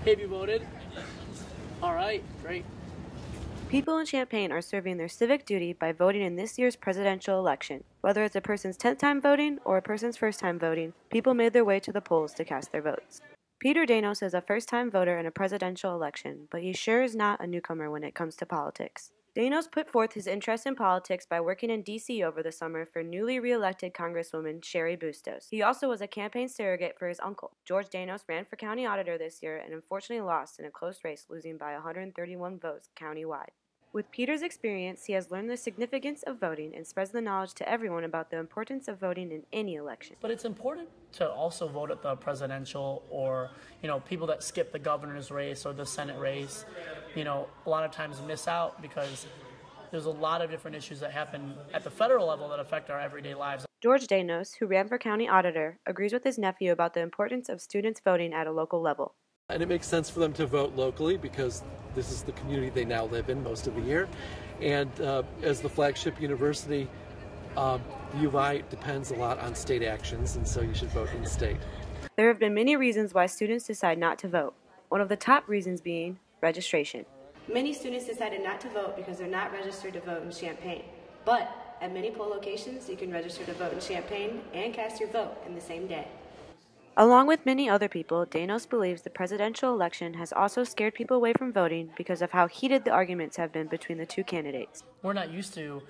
Hey, have you voted? All right, great. People in Champaign are serving their civic duty by voting in this year's presidential election. Whether it's a person's 10th time voting or a person's first time voting, people made their way to the polls to cast their votes. Peter Danos is a first-time voter in a presidential election, but he sure is not a newcomer when it comes to politics. Danos put forth his interest in politics by working in D.C. over the summer for newly re-elected Congresswoman Cheri Bustos. He also was a campaign surrogate for his uncle. George Danos ran for county auditor this year and unfortunately lost in a close race, losing by 131 votes countywide. With Peter's experience, he has learned the significance of voting and spreads the knowledge to everyone about the importance of voting in any election. But it's important to also vote at the presidential or, people that skip the governor's race or the Senate race, a lot of times miss out because there's a lot of different issues that happen at the federal level that affect our everyday lives. George Danos, who ran for county auditor, agrees with his nephew about the importance of students voting at a local level. And it makes sense for them to vote locally because this is the community they now live in most of the year. And as the flagship university, the U of I depends a lot on state actions, and so you should vote in state. There have been many reasons why students decide not to vote. One of the top reasons being registration. Many students decided not to vote because they're not registered to vote in Champaign. But at many poll locations, you can register to vote in Champaign and cast your vote in the same day. Along with many other people, Danos believes the presidential election has also scared people away from voting because of how heated the arguments have been between the two candidates. We're not used to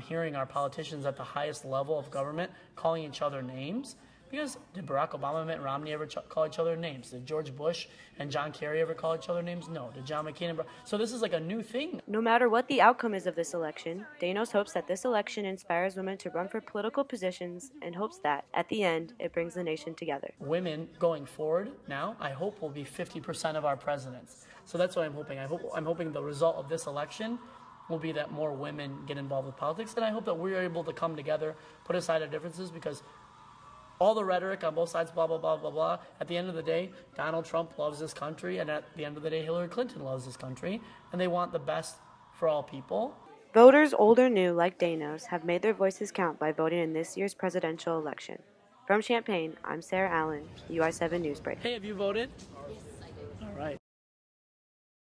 hearing our politicians at the highest level of government calling each other names. Because did Barack Obama and Mitt Romney ever call each other names? Did George Bush and John Kerry ever call each other names? No. Did John McCain and So this is like a new thing. No matter what the outcome is of this election, Danos hopes that this election inspires women to run for political positions and hopes that, at the end, it brings the nation together. Women going forward now, I hope, will be 50% of our presidents. So that's what I'm hoping. I'm hoping the result of this election will be that more women get involved with politics, and I hope that we're able to come together, put aside our differences, because all the rhetoric on both sides, blah, blah, blah, blah, blah. At the end of the day, Donald Trump loves this country, and at the end of the day, Hillary Clinton loves this country, and they want the best for all people. Voters, old or new, like Danos, have made their voices count by voting in this year's presidential election. From Champaign, I'm Sarah Allen, UI7 Newsbreak. Hey, have you voted?